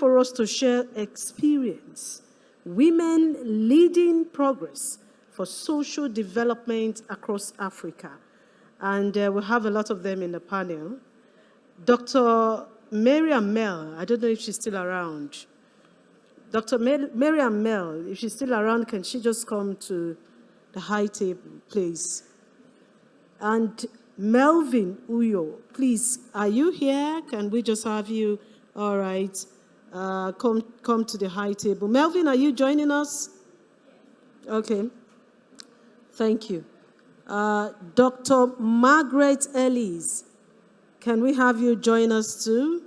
for us to share experience, women leading progress for social development across Africa. And we have a lot of them in the panel. Dr. Miriam Mel, I don't know if she's still around. Dr. Miriam Mel, if she's still around, can she just come to the high table, please? And Melvin Uyo, please, are you here? Can we just have you? All right. Come to the high table. Melvin, are you joining us? Okay. Thank you. Dr. Margaret Ellis, can we have you join us too?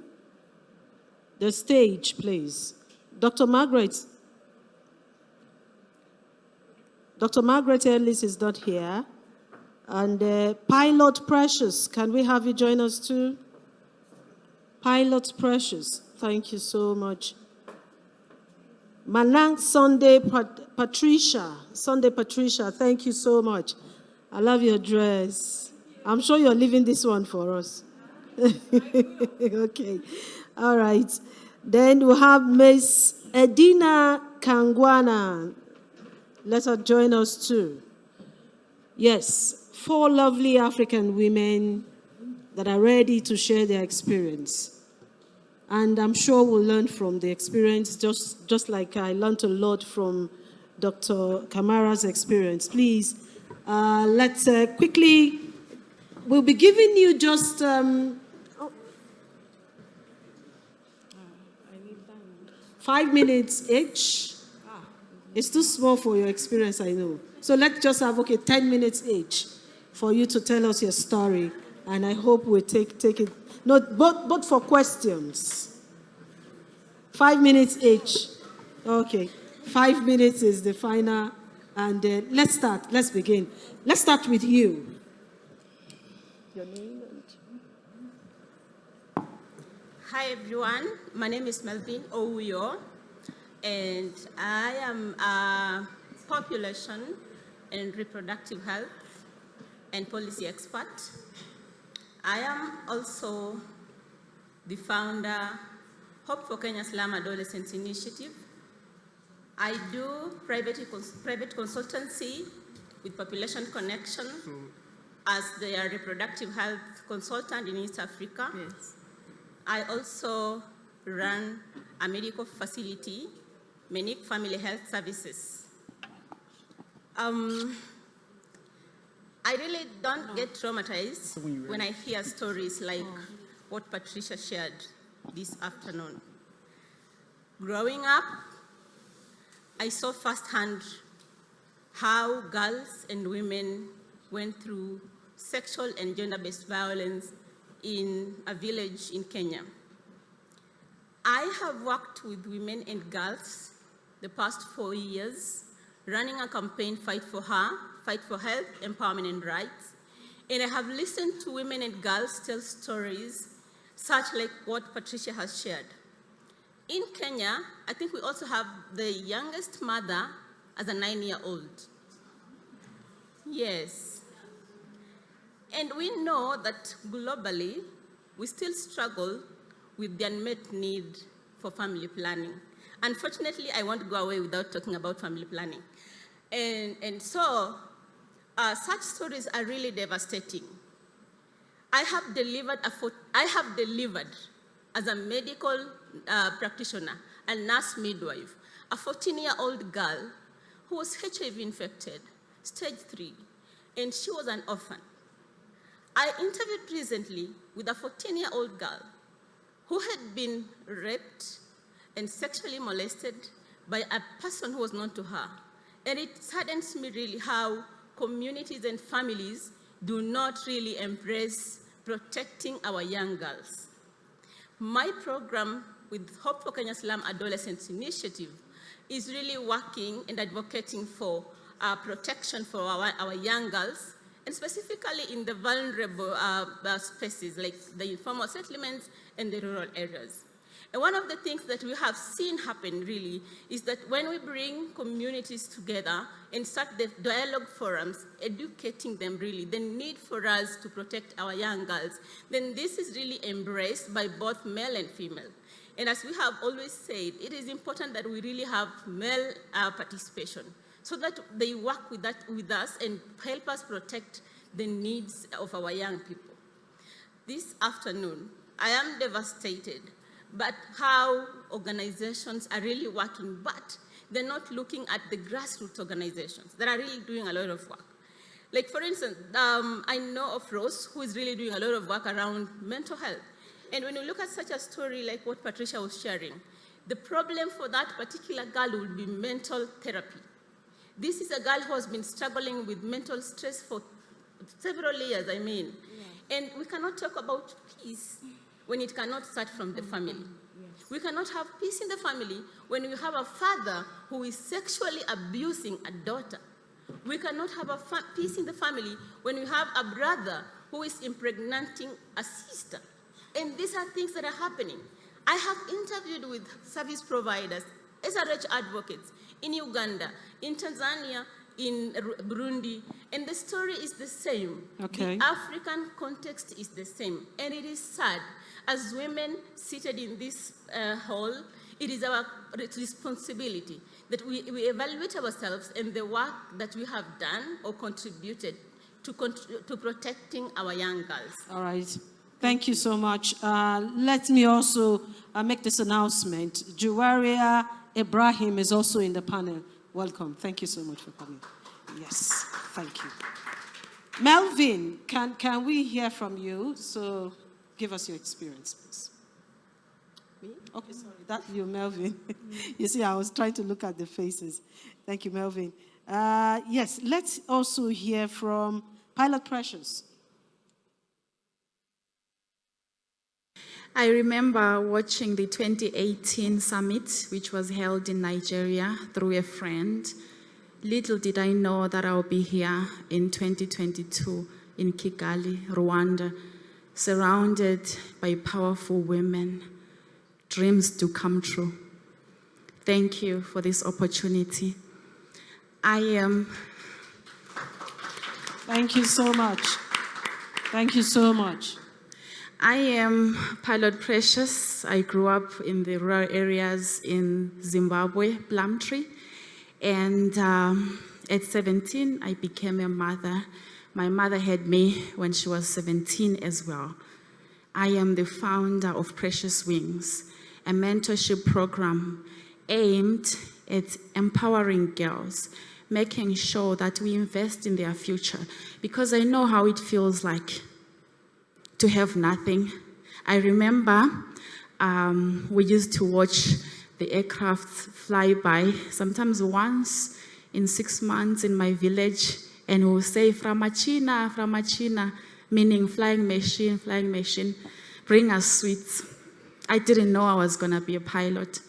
The stage, please. Dr. Margaret. Dr. Margaret Ellis is not here. And Pilot Precious, can we have you join us too? Pilot Precious, thank you so much. Manang Sunday Patricia, thank you so much. I love your dress. I'm sure you're leaving this one for us. Okay, all right. Then we have Miss Edina Kangwana. Let her join us too. Yes, 4 lovely African women that are ready to share their experience. And I'm sure we'll learn from the experience, just like I learned a lot from Dr. Kamara's experience. Please, let's quickly, we'll be giving you just 5 minutes each. It's too small for your experience, I know. So let's just have, 10 minutes each for you to tell us your story. And I hope we take it, but for questions. 5 minutes each. Okay. 5 minutes is the final. And let's start. Let's begin. Let's start with you. Your name? Hi, everyone. My name is Melvin Ouyo, and I am a population and reproductive health and policy expert. I am also the founder Hope for Kenya Slum Adolescents Initiative. I do private consultancy with Population Connection as their reproductive health consultant in East Africa. Yes. I also run a medical facility, Menic Family Health Services. I really don't get traumatized when I hear stories like what Patricia shared this afternoon. Growing up, I saw firsthand how girls and women went through sexual and gender-based violence in a village in Kenya. I have worked with women and girls the past 4 years, running a campaign, Fight for Health, Empowerment and Rights. And I have listened to women and girls tell stories such like what Patricia has shared. In Kenya, I think we also have the youngest mother as a 9-year-old. Yes. And we know that globally, we still struggle with the unmet need for family planning. Unfortunately, I won't go away without talking about family planning. And so, such stories are really devastating. I have delivered as a medical practitioner, a nurse midwife, a 14-year-old girl who was HIV infected, stage 3, and she was an orphan. I interviewed recently with a 14-year-old girl who had been raped and sexually molested by a person who was known to her. And it saddens me really how communities and families do not really embrace protecting our young girls. My program with Hope for Kenya Slum Adolescents Initiative is really working and advocating for protection for our young girls, and specifically in the vulnerable spaces like the informal settlements and the rural areas. And one of the things that we have seen happen really is that when we bring communities together and start the dialogue forums, educating them really, the need for us to protect our young girls, then this is really embraced by both male and female. And as we have always said, it is important that we really have male participation so that they work with us and help us protect the needs of our young people. This afternoon, I am devastated but how organizations are really working, but they're not looking at the grassroots organizations that are really doing a lot of work. Like, for instance, I know of Rose, who is really doing a lot of work around mental health. And when you look at such a story like what Patricia was sharing, the problem for that particular girl will be mental therapy. This is a girl who has been struggling with mental stress for several years, And we cannot talk about peace when it cannot start from the family. Yes. We cannot have peace in the family when we have a father who is sexually abusing a daughter. We cannot have peace in the family when we have a brother who is impregnating a sister. And these are things that are happening. I have interviewed with service providers, SRH advocates in Uganda, in Tanzania, in Burundi, and the story is the same. Okay. The African context is the same, and it is sad. As women seated in this hall, it is our responsibility that we evaluate ourselves and the work that we have done or contributed to protecting our young girls. All right. Thank you so much. Let me also make this announcement. Juwaria Ibrahim is also in the panel. Welcome. Thank you so much for coming. Yes, thank you. Melvin, can we hear from you? So give us your experience, please. Me? Okay, sorry, that's you, Melvin. You see, I was trying to look at the faces. Thank you, Melvin. Yes, let's also hear from Pilot Precious. I remember watching the 2018 summit, which was held in Nigeria through a friend. Little did I know that I'll be here in 2022 in Kigali, Rwanda, surrounded by powerful women, dreams to come true. Thank you for this opportunity. Thank you so much. Thank you so much. I am Pilot Precious. I grew up in the rural areas in Zimbabwe, Plumtree. And at 17, I became a mother. My mother had me when she was 17 as well. I am the founder of Precious Wings, a mentorship program aimed at empowering girls, making sure that we invest in their future, because I know how it feels like to have nothing. I remember we used to watch the aircraft fly by, sometimes once in 6 months in my village, and we'll say, Framachina, meaning flying machine, bring us sweets. I didn't know I was gonna be a pilot.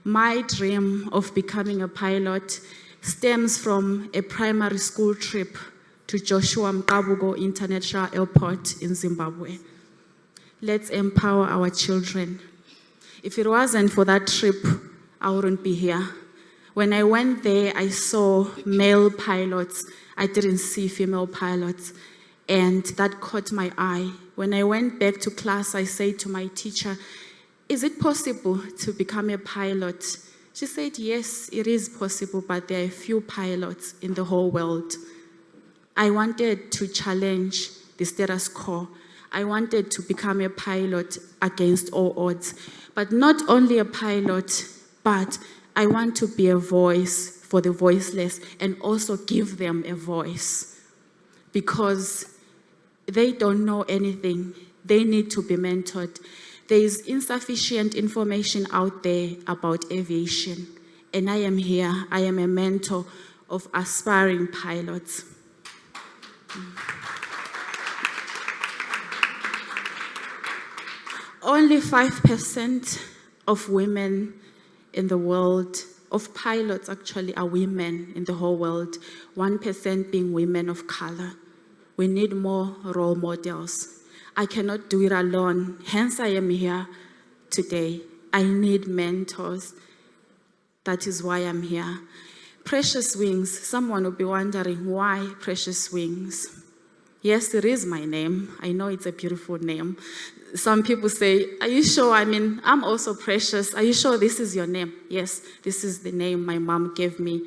My dream of becoming a pilot stems from a primary school trip to Joshua Mkabugo International Airport in Zimbabwe. Let's empower our children. If it wasn't for that trip, I wouldn't be here. When I went there, I saw male pilots. I didn't see female pilots, and that caught my eye. When I went back to class, I said to my teacher, "Is it possible to become a pilot?" She said, "Yes, it is possible, but there are few pilots in the whole world." I wanted to challenge the status quo. I wanted to become a pilot against all odds. But not only a pilot, but I want to be a voice for the voiceless and also give them a voice, because they don't know anything. They need to be mentored. There is insufficient information out there about aviation, and I am here. I am a mentor of aspiring pilots. Only 5% of women in the world, of pilots actually, are women in the whole world, 1% being women of color. We need more role models. I cannot do it alone, hence I am here today. I need mentors. That is why I'm here. Precious Wings, someone will be wondering, why Precious Wings? Yes, it is my name. I know it's a beautiful name. Some people say, are you sure? I mean, I'm also precious. Are you sure this is your name? Yes, this is the name my mom gave me.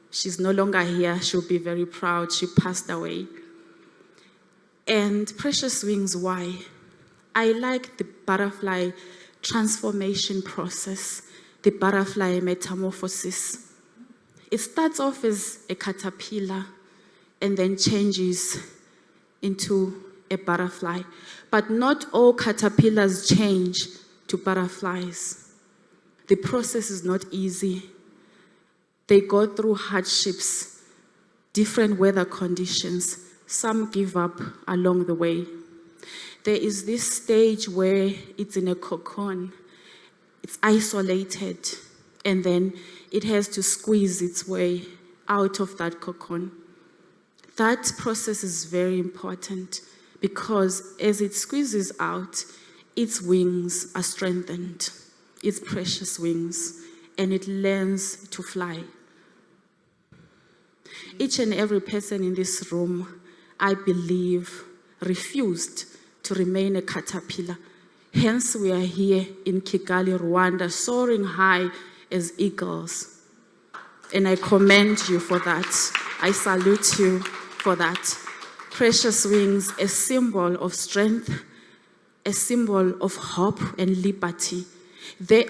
She's no longer here. She'll be very proud. She passed away. And precious wings, why? I like the butterfly transformation process, the butterfly metamorphosis. It starts off as a caterpillar and then changes into a butterfly. But not all caterpillars change to butterflies. The process is not easy. They go through hardships, different weather conditions. Some give up along the way. There is this stage where it's in a cocoon, it's isolated, and then it has to squeeze its way out of that cocoon. That process is very important because as it squeezes out, its wings are strengthened, its precious wings, and it learns to fly. Each and every person in this room, I believe, refused to remain a caterpillar. Hence, we are here in Kigali, Rwanda, soaring high as eagles. And I commend you for that. I salute you for that. Precious wings, a symbol of strength, a symbol of hope and liberty.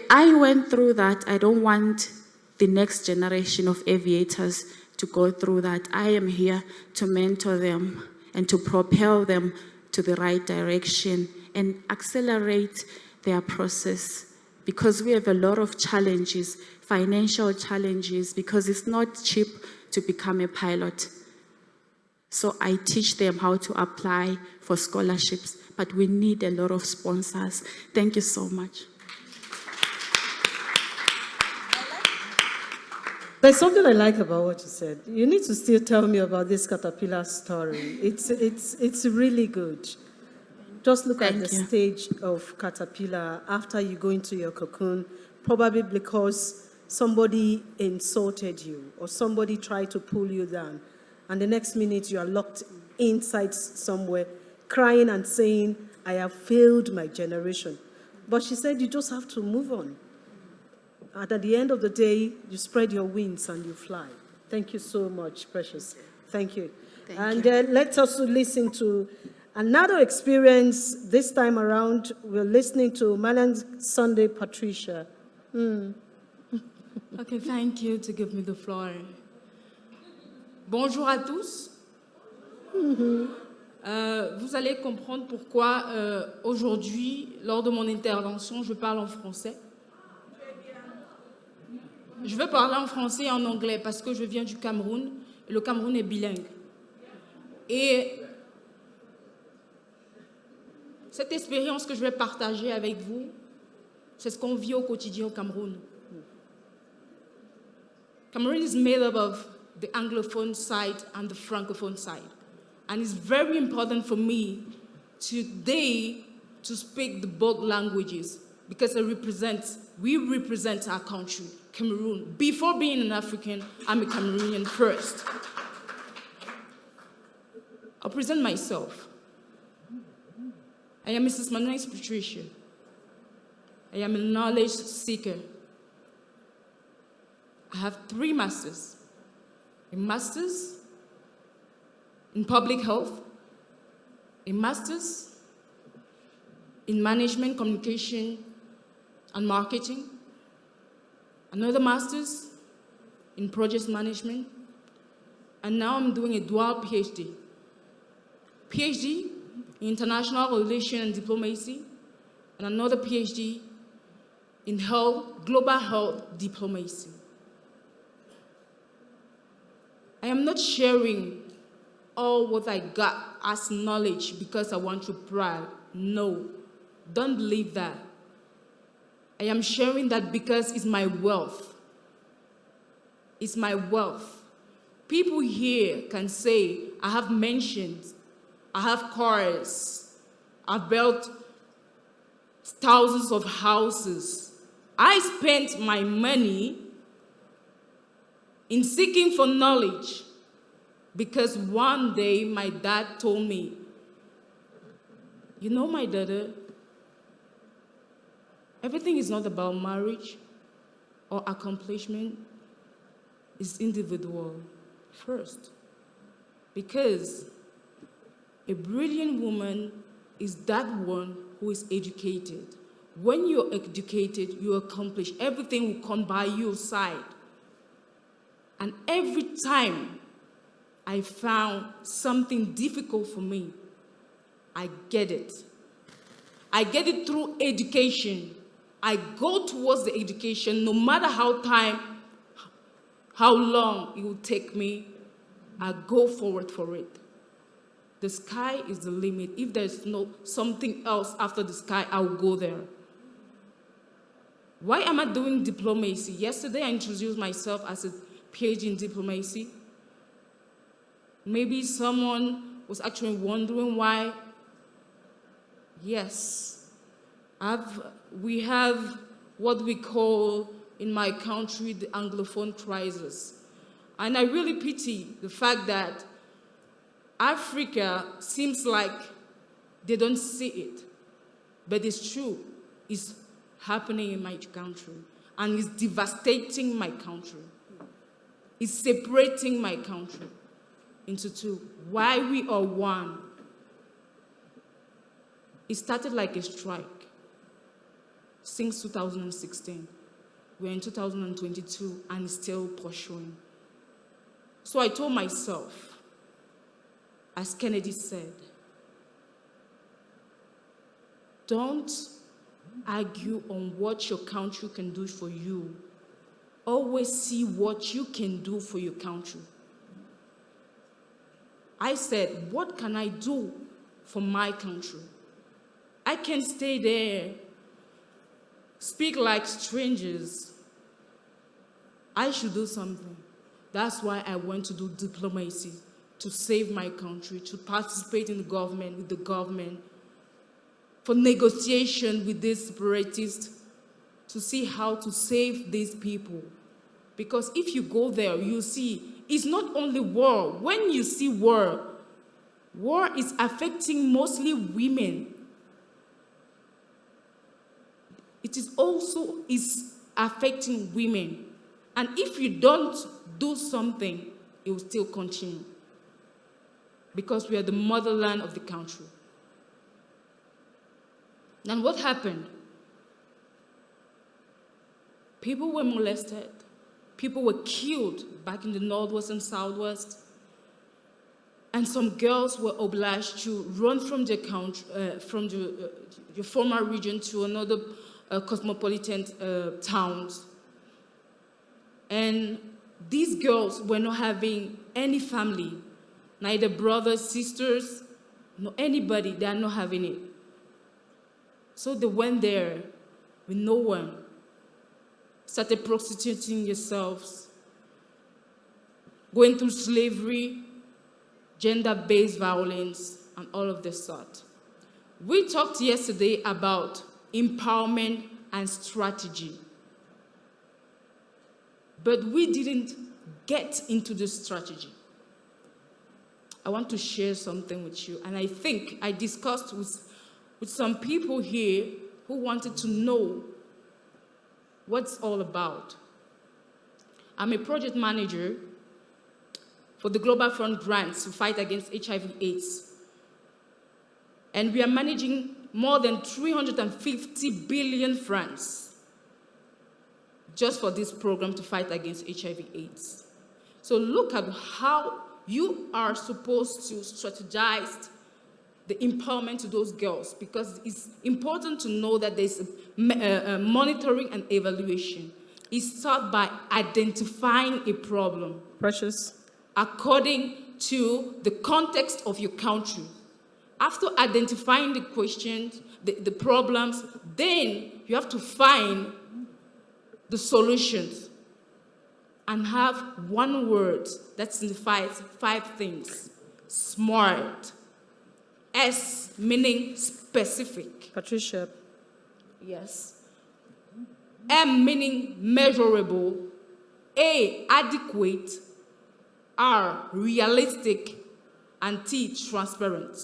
I went through that. I don't want the next generation of aviators to go through that. I am here to mentor them and to propel them to the right direction and accelerate their process, because we have a lot of challenges, financial challenges, because it's not cheap to become a pilot. So I teach them how to apply for scholarships, but we need a lot of sponsors. Thank you so much. There's something I like about what you said. You need to still tell me about this caterpillar story. It's really good. Just look at the stage of caterpillar after you go into your cocoon, probably because somebody insulted you or somebody tried to pull you down. And the next minute you are locked inside somewhere, crying and saying, I have failed my generation. But she said you just have to move on. And at the end of the day, you spread your wings and you fly. Thank you so much, Precious. Thank you. Thank you. Let us listen to another experience. This time around, we're listening to Malan Sunday Patricia. Okay, thank you to give me the floor. Bonjour à tous. Vous allez comprendre pourquoi aujourd'hui, lors de mon intervention, je parle en français. Je veux parler en français et en anglais parce que je viens du Cameroun et le Cameroun est bilingue. Et cette expérience que je vais partager avec vous, c'est ce qu'on vit au quotidien au Cameroun. Cameroon is made up of the Anglophone side and the Francophone side. And it's very important for me today to speak the both languages because we represent our country, Cameroon. Before being an African, I'm a Cameroonian first. I'll present myself. I am Mrs. Manais Patricia. I am a knowledge seeker. I have 3 masters. A master's in public health, a master's in management, communication, and marketing, another master's in project management, and now I'm doing a dual PhD. PhD in international relations and diplomacy, and another PhD in global health diplomacy. I am not sharing all what I got as knowledge because I want to brag. No, don't believe that. I am sharing that because it's my wealth. It's my wealth. People here can say, I have mansions, I have cars, I've built thousands of houses. I spent my money in seeking for knowledge because one day my dad told me, you know, my daughter, Everything is not about marriage or accomplishment. It's individual first. Because a brilliant woman is that one who is educated. When you're educated, you accomplish. Everything will come by your side. And every time I found something difficult for me, I get it. I get it through education. I go towards the education, no matter how long it will take me, I go forward for it. The sky is the limit. If there's no something else after the sky, I'll go there. Why am I doing diplomacy? Yesterday, I introduced myself as a PhD in diplomacy. Maybe someone was actually wondering why. Yes, we have what we call in my country the Anglophone crisis. And I really pity the fact that Africa seems like they don't see it. But it's true. It's happening in my country. And it's devastating my country. It's separating my country into two. Why we are one? It started like a strike since 2016. We're in 2022 and it's still pursuing. So I told myself, as Kennedy said, don't argue on what your country can do for you. Always see what you can do for your country. I said, what can I do for my country? I can stay there, speak like strangers. I should do something. That's why I went to do diplomacy, to save my country, to participate in the government, with the government, for negotiation with these separatists, to see how to save these people. Because if you go there, you see, it's not only war. When you see war, war is affecting mostly women. It is also affecting women. And if you don't do something, it will still continue. Because we are the motherland of the country. Then what happened? People were molested. People were killed back in the Northwest and Southwest. And some girls were obliged to run from their country, from your former region to another cosmopolitan towns. And these girls were not having any family, neither brothers, sisters, no anybody. They are not having it. So they went there with no one, started prostituting yourselves, going through slavery, gender-based violence, and all of this sort. We talked yesterday about empowerment and strategy. But we didn't get into this strategy. I want to share something with you. And I think I discussed with some people here who wanted to know what it's all about. I'm a project manager for the Global Fund grants to fight against HIV/AIDS. And we are managing more than 350 billion francs just for this program to fight against HIV/AIDS. So look at how you are supposed to strategize the empowerment to those girls, because it's important to know that there's a monitoring and evaluation. It starts by identifying a problem. Precious. According to the context of your country. After identifying the questions, the problems, then you have to find the solutions and have one word that signifies 5 things. SMART. S meaning specific. Patricia. Yes. M meaning measurable. A, adequate. R, realistic. And T, transparent.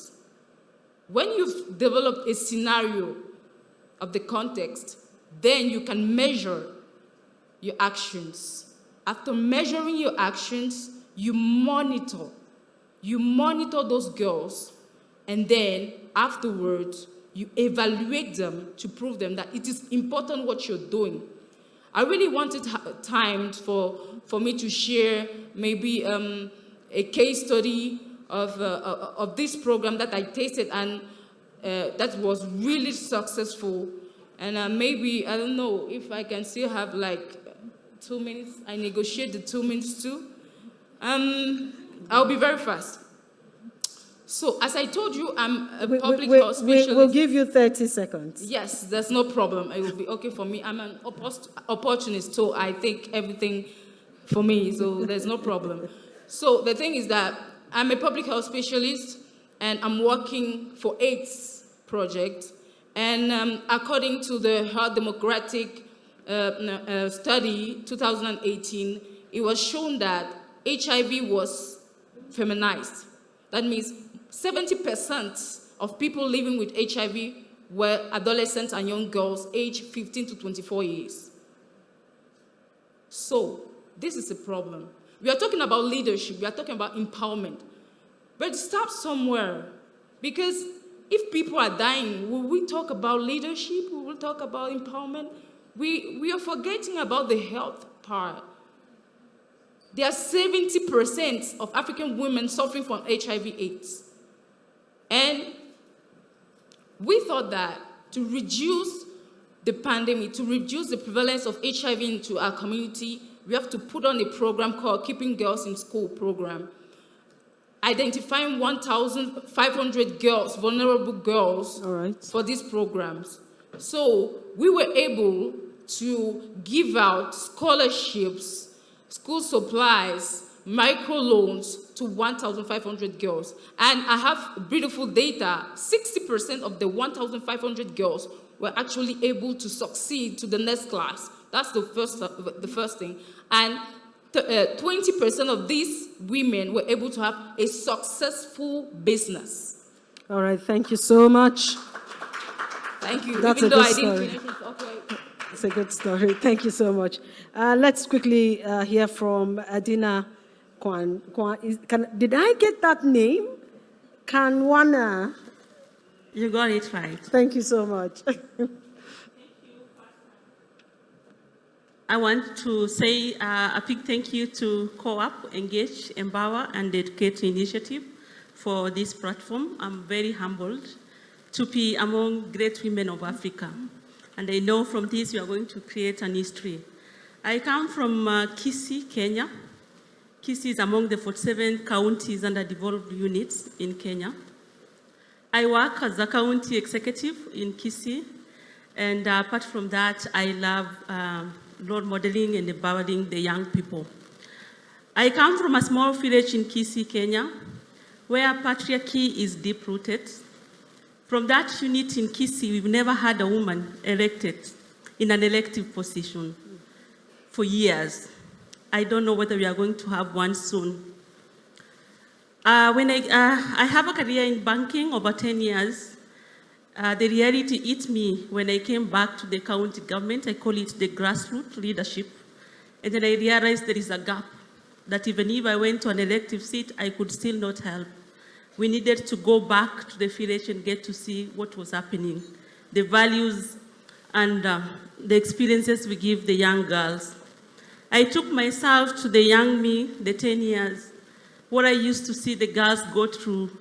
When you've developed a scenario of the context, then you can measure your actions. After measuring your actions, you monitor those girls, and then afterwards, you evaluate them to prove them that it is important what you're doing. I really wanted time for me to share maybe a case study of this program that I tasted and that was really successful. And maybe, I don't know if I can still have like 2 minutes. I negotiate the 2 minutes too. I'll be very fast. So, as I told you, I'm a public health specialist. We'll give you 30 seconds. Yes, there's no problem. It will be okay for me. I'm an opportunist, so I take everything for me, so there's no problem. So, the thing is that I'm a public health specialist, and I'm working for AIDS project. And according to the Health Democratic study, 2018, it was shown that HIV was feminized. That means 70% of people living with HIV were adolescents and young girls aged 15 to 24 years. So, this is a problem. We are talking about leadership, we are talking about empowerment. But it stops somewhere, because if people are dying, will we talk about leadership? Will we talk about empowerment? We are forgetting about the health part. There are 70% of African women suffering from HIV/AIDS. And we thought that to reduce the pandemic, to reduce the prevalence of HIV into our community, we have to put on a program called Keeping Girls in School program, identifying 1,500 girls, vulnerable girls, for these programs. So we were able to give out scholarships, school supplies, microloans to 1,500 girls. And I have beautiful data. 60% of the 1,500 girls were actually able to succeed to the next class. That's the first thing. And 20% of these women were able to have a successful business. All right, thank you so much. Thank you. That's Even a though good I didn't story. finish it, okay. It's a good story. Thank you so much. Let's quickly hear from Adina Kwan. Did I get that name? Kanwana. You got it right. Thank you so much. I want to say a big thank you to Co-op, Engage, Empower, and Educate Initiative for this platform. I'm very humbled to be among great women of Africa. And I know from this we are going to create an history. I come from Kisii, Kenya. Kisii is among the 47 counties underdeveloped units in Kenya. I work as a county executive in Kisii, and apart from that, I love role modeling and empowering the young people. I come from a small village in Kisii, Kenya, where patriarchy is deep-rooted. From that unit in Kisii, we've never had a woman elected in an elective position for years. I don't know whether we are going to have one soon. I have a career in banking over 10 years. The reality hit me when I came back to the county government. I call it the grassroots leadership. And then I realized there is a gap, that even if I went to an elective seat, I could still not help. We needed to go back to the village and get to see what was happening, the values and the experiences we give the young girls. I took myself to the young me, the 10 years, what I used to see the girls go through,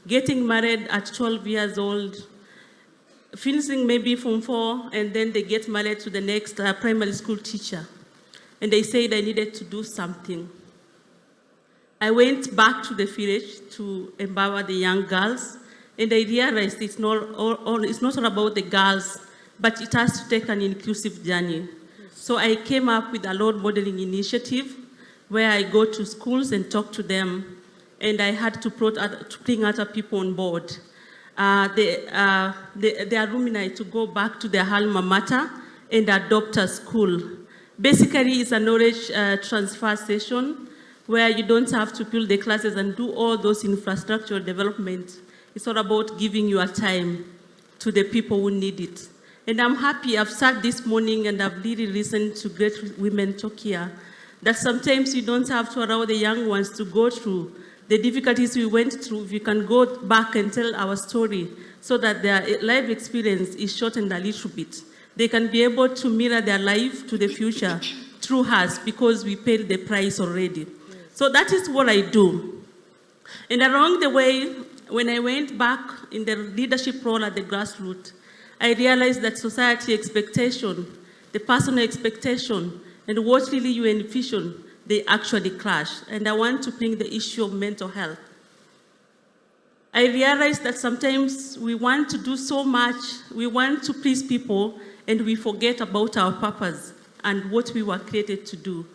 getting married at 12 years old, finishing maybe from 4, and then they get married to the next primary school teacher. And they said I needed to do something. I went back to the village to empower the young girls, and I realized it's not all about the girls, but it has to take an inclusive journey. So I came up with a role modeling initiative where I go to schools and talk to them, and I had to bring other people on board. The alumni to go back to their alma mater and adopt a school. Basically, it's a knowledge transfer session where you don't have to build the classes and do all those infrastructural development. It's all about giving your time to the people who need it. And I'm happy I've sat this morning and I've really listened to great women talk here, that sometimes you don't have to allow the young ones to go through the difficulties we went through. If you can go back and tell our story so that their life experience is shortened a little bit, they can be able to mirror their life to the future through us, because we paid the price already. So that is what I do. And along the way, when I went back in the leadership role at the grassroots, I realized that society expectation, the personal expectation, and what really you envision, they actually clash. And I want to bring the issue of mental health. I realized that sometimes we want to do so much, we want to please people, and we forget about our purpose and what we were created to do.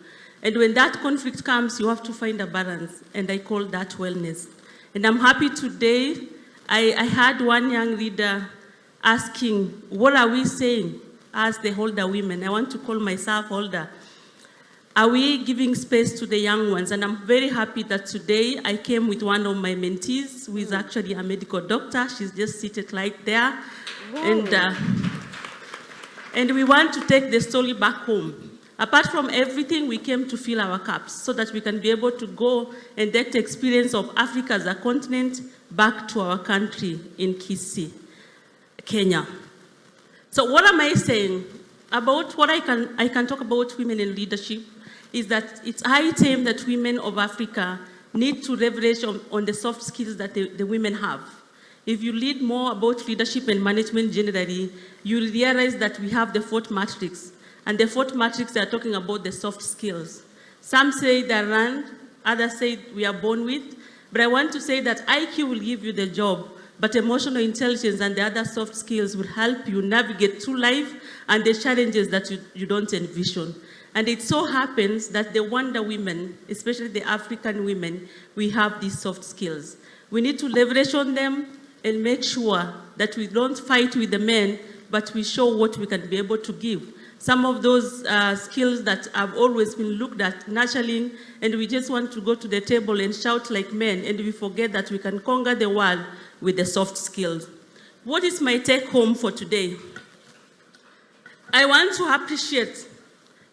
And when that conflict comes, you have to find a balance, and I call that wellness. And I'm happy today, I had one young leader asking, what are we saying as the older women? I want to call myself older. Are we giving space to the young ones? And I'm very happy that today I came with one of my mentees, who is actually a medical doctor. She's just seated right there. And we want to take the story back home. Apart from everything, we came to fill our cups so that we can be able to go and take the experience of Africa as a continent back to our country in Kisii, Kenya. So what am I saying? About what I can talk about women in leadership is that it's high time that women of Africa need to leverage on the soft skills that the women have. If you lead more about leadership and management generally, you'll realize that we have the 4th matrix. And the 4th matrix, they're talking about the soft skills. Some say they're learned, others say we are born with. But I want to say that IQ will give you the job, but emotional intelligence and the other soft skills will help you navigate through life and the challenges that you don't envision. And it so happens that the Rwanda women, especially the African women, we have these soft skills. We need to leverage on them and make sure that we don't fight with the men, but we show what we can be able to give. Some of those skills that have always been looked at nurturing, and we just want to go to the table and shout like men, and we forget that we can conquer the world with the soft skills. What is my take home for today? I want to appreciate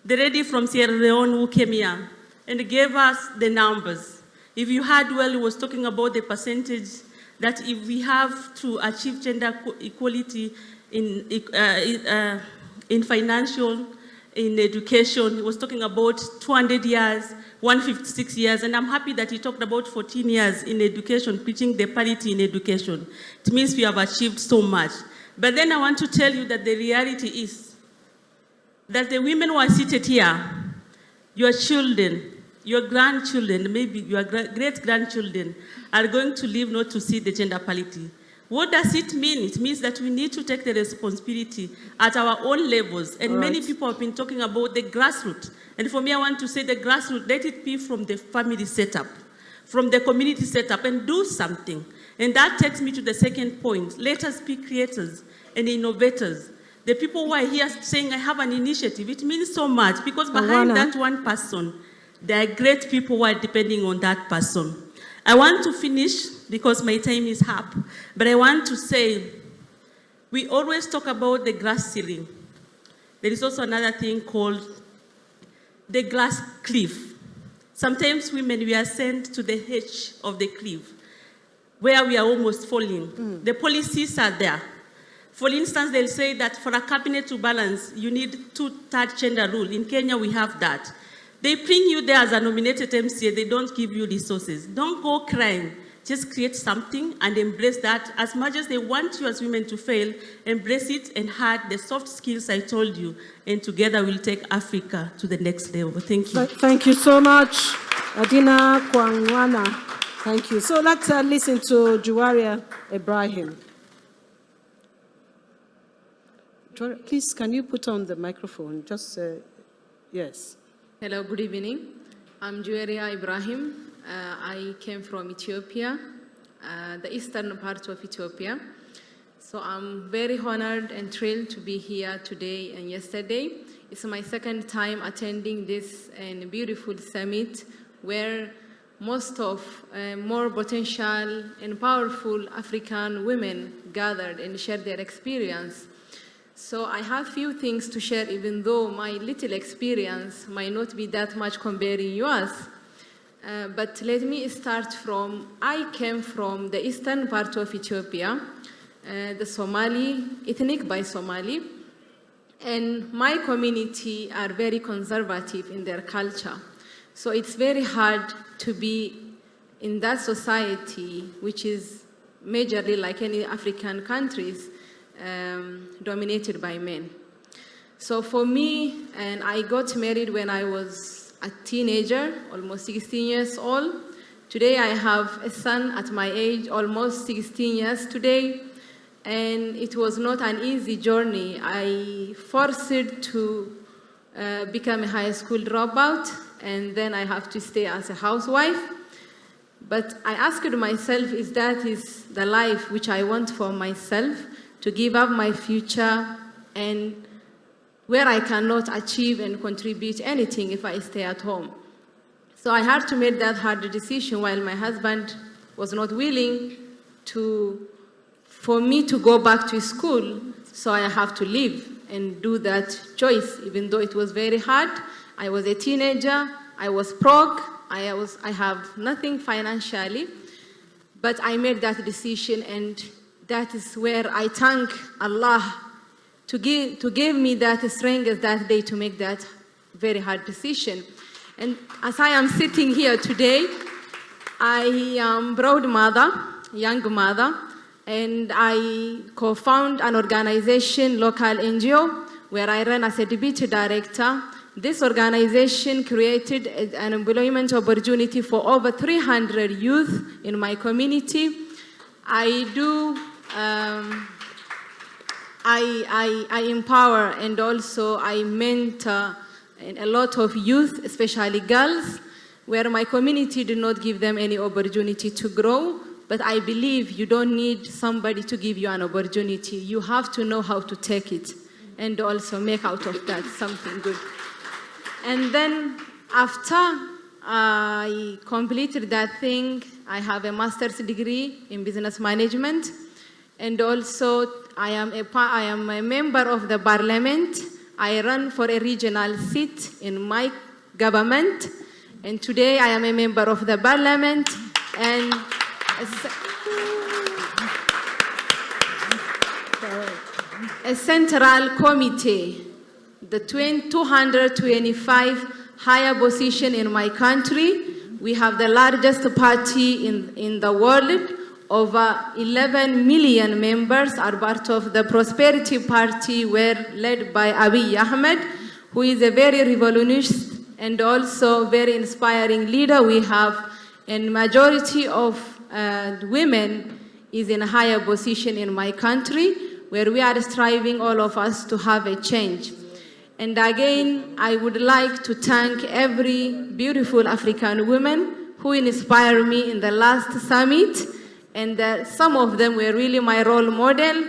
the lady from Sierra Leone who came here and gave us the numbers. If you heard well, he was talking about the percentage that if we have to achieve gender equality in financial, in education, he was talking about 200 years, 156 years, and I'm happy that he talked about 14 years in education, preaching the parity in education. It means we have achieved so much. But then I want to tell you that the reality is that the women who are seated here, your children, your grandchildren, maybe your great-grandchildren, are going to live not to see the gender parity. What does it mean? It means that we need to take the responsibility at our own levels. And many people have been talking about the grassroots. And for me, I want to say the grassroots, let it be from the family setup, from the community setup, and do something. And that takes me to the second point. Let us be creators and innovators. The people who are here saying, I have an initiative, it means so much, because behind that one person, there are great people who are depending on that person. I want to finish because my time is up, but I want to say, we always talk about the glass ceiling. There is also another thing called the glass cliff. Sometimes women, we are sent to the edge of the cliff, where we are almost falling. The policies are there. For instance, they'll say that for a cabinet to balance, you need 2/3 gender rule. In Kenya, we have that. They bring you there as a nominated MCA, they don't give you resources. Don't go crying. Just create something and embrace that. As much as they want you as women to fail, embrace it and add the soft skills I told you, and together we'll take Africa to the next level. Thank you. Thank you so much, Adina Kwangwana. Thank you. So let's listen to Juwaria Ibrahim. Please, can you put on the microphone? Just, yes. Hello, good evening. I'm Juwaria Ibrahim. I came from Ethiopia, the eastern part of Ethiopia. So I'm very honored and thrilled to be here today and yesterday. It's my second time attending this beautiful summit where most of more potential and powerful African women gathered and shared their experience. So I have few things to share, even though my little experience might not be that much comparing yours. But let me start from, I came from the eastern part of Ethiopia, the Somali, ethnic by Somali, and my community are very conservative in their culture. So it's very hard to be in that society, which is majorly like any African countries, dominated by men. So for me, and I got married when I was a teenager, almost 16 years old. Today I have a son at my age, almost 16 years today, and it was not an easy journey. I forced to become a high school dropout, and then I have to stay as a housewife. But I asked myself, is that the life which I want for myself, to give up my future and where I cannot achieve and contribute anything if I stay at home. So I had to make that hard decision while my husband was not willing for me to go back to school. So I have to leave and do that choice, even though it was very hard. I was a teenager, I was broke, I have nothing financially, but I made that decision, and that is where I thank Allah to give me that strength that day to make that very hard decision. And as I am sitting here today, I am proud mother, young mother, and I co-found an organization, local NGO, where I run as a deputy director. This organization created an employment opportunity for over 300 youth in my community. I empower and also I mentor a lot of youth, especially girls, where my community did not give them any opportunity to grow. But I believe you don't need somebody to give you an opportunity. You have to know how to take it and also make out of that something good. And then after I completed that thing, I have a master's degree in business management. And also I am a member of the parliament. I run for a regional seat in my government. And today I am a member of the parliament and a central committee, the 225 higher position in my country. We have the largest party in the world. Over 11 million members are part of the Prosperity Party, led by Abiy Ahmed, who is a very revolutionist and also very inspiring leader. We have a majority of women is in a higher position in my country, where we are striving, all of us, to have a change. And again, I would like to thank every beautiful African woman who inspired me in the last summit. And some of them were really my role model.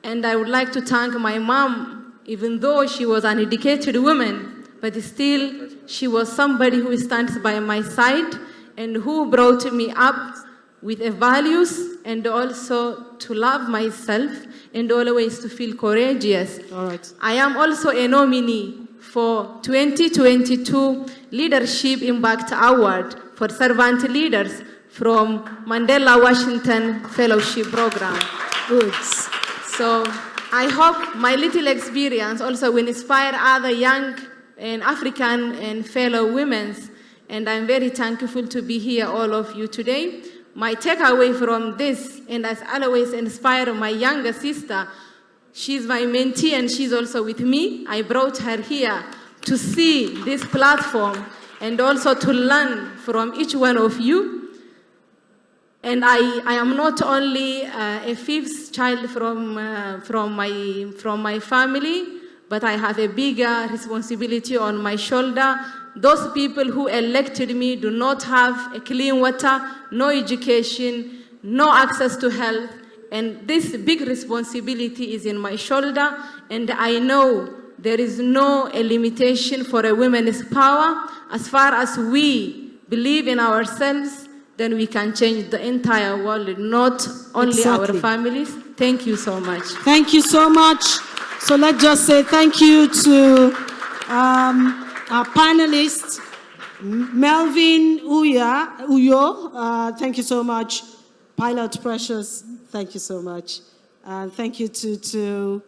And I would like to thank my mom, even though she was an educated woman, but still she was somebody who stands by my side and who brought me up with values and also to love myself and always to feel courageous. All right. I am also a nominee for 2022 Leadership Impact Award for Servant Leaders from Mandela Washington Fellowship Program. Good. So I hope my little experience also will inspire other young and African and fellow women. And I'm very thankful to be here, all of you today. My takeaway from this, and as always inspire my younger sister, she's my mentee and she's also with me. I brought her here to see this platform and also to learn from each one of you. And I am not only a fifth child from my family, but I have a bigger responsibility on my shoulder. Those people who elected me do not have a clean water, no education, no access to health, and this big responsibility is in my shoulder, and I know there is no limitation for a woman's power. As far as we believe in ourselves, then we can change the entire world, not only our families. Thank you so much. Thank you so much. So let's just say thank you to our panelists, Melvin Uyo, thank you so much. Pilot Precious, thank you so much. And thank you to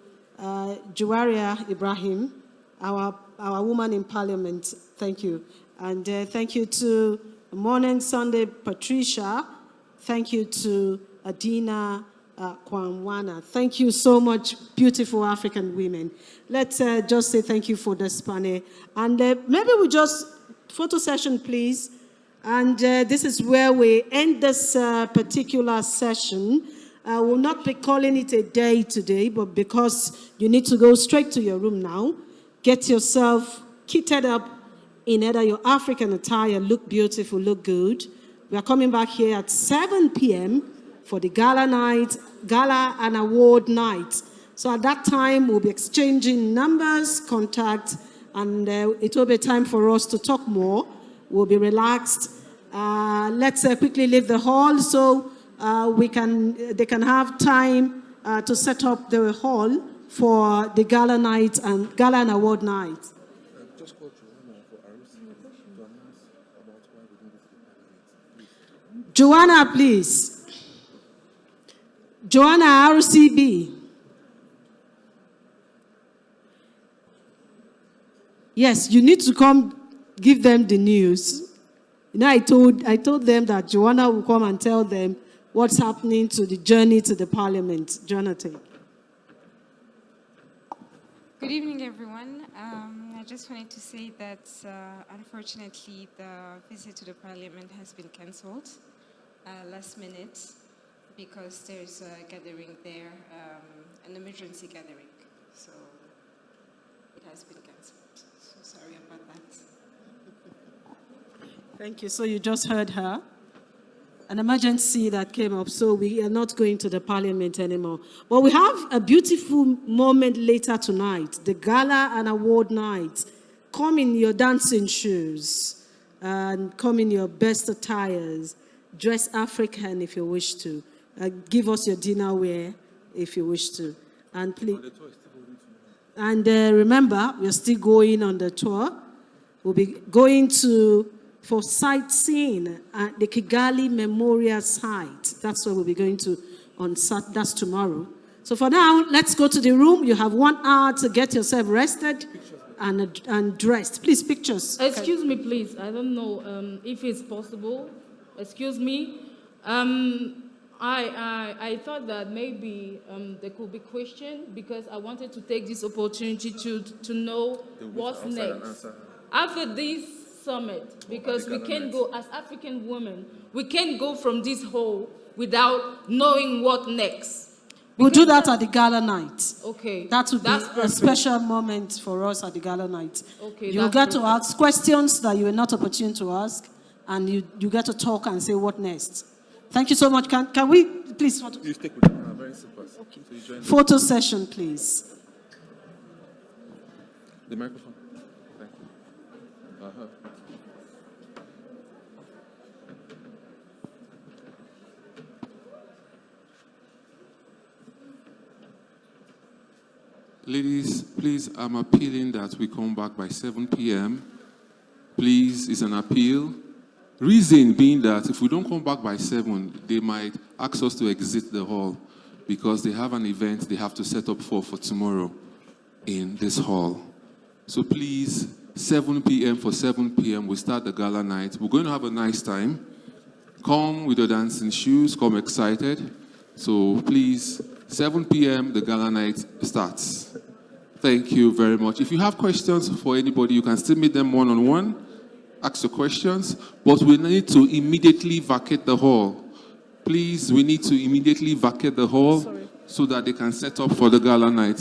Juwaria Ibrahim, our woman in parliament, thank you. And thank you to Morning Sunday Patricia, thank you to Adina Kwamwana. Thank you so much, beautiful African women. Let's just say thank you for this panel. And maybe we just, photo session, please. And this is where we end this particular session. We'll not be calling it a day today, but because you need to go straight to your room now, get yourself kitted up in either your African attire, look beautiful, look good. We are coming back here at 7 p.m. for the gala night, gala and award night. So at that time, we'll be exchanging numbers, contacts, and it will be time for us to talk more. We'll be relaxed. Let's quickly leave the hall so they can have time to set up the hall for the gala night and gala and award night. Just call Joanna for RC to announce about why we don't go to the parliament. Joanna, please. Joanna, RCB. Yes, you need to come give them the news. You know, I told them that Joanna will come and tell them what's happening to the journey to the parliament. Jonathan. Good evening, everyone. I just wanted to say that unfortunately the visit to the parliament has been cancelled last minute because there's a gathering there, an emergency gathering. So it has been cancelled. So sorry about that. Thank you. So you just heard her. An emergency that came up, so we are not going to the parliament anymore. But we have a beautiful moment later tonight, the gala and award night. Come in your dancing shoes and come in your best attires. Dress African if you wish to. Give us your dinner wear if you wish to. And please. And remember, we're still going on the tour. We'll be going for sightseeing at the Kigali Memorial Site. That's where we'll be going to on Saturday, that's tomorrow. So for now, let's go to the room. You have 1 hour to get yourself rested and dressed. Please, pictures. Excuse me, please. I don't know if it's possible. Excuse me. I thought that maybe there could be questions because I wanted to take this opportunity to know what's next. After this summit, because we can't go, as African women, we can't go from this hall without knowing what next. We'll do that at the gala night. Okay. That would be a special moment for us at the gala night. Okay. You'll get to ask questions that you were not opportune to ask, and you get to talk and say what next. Thank you so much. Can we please? You stick with them. Very simple. Okay. So you photo session, please. The microphone. Thank you. Ladies, please, I'm appealing that we come back by 7 p.m. Please, it's an appeal. Reason being that if we don't come back by 7, they might ask us to exit the hall because they have an event they have to set up for tomorrow in this hall. So please, 7 p.m. for 7 p.m. we start the gala night. We're going to have a nice time. Come with your dancing shoes, come excited. So please, 7 p.m. the gala night starts. Thank you very much. If you have questions for anybody, you can still meet them one-on-one. Ask your questions, but we need to immediately vacate the hall. Please, we need to immediately vacate the hall so that they can set up for the gala night.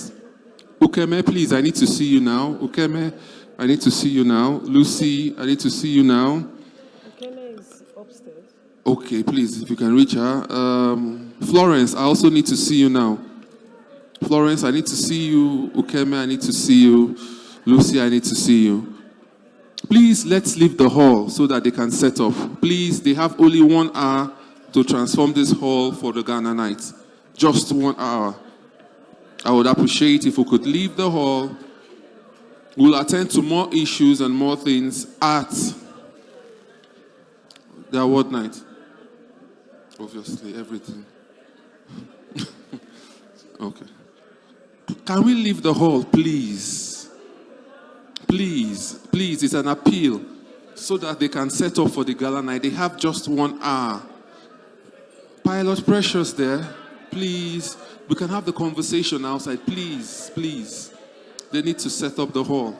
Ukeme, please, I need to see you now. Ukeme, I need to see you now. Lucy, I need to see you now. Ukeme is upstairs. Okay, please, if you can reach her. Florence, I also need to see you now. Florence, I need to see you. Ukeme, I need to see you. Lucy, I need to see you. Please, let's leave the hall so that they can set up. Please, they have only 1 hour to transform this hall for the Ghana night. Just 1 hour. I would appreciate if we could leave the hall. We'll attend to more issues and more things at the award night. Obviously, everything. Okay. Can we leave the hall, please? Please, please, it's an appeal so that they can set up for the gala night. They have just 1 hour. Pilot Precious there, please. We can have the conversation outside, please, please. They need to set up the hall.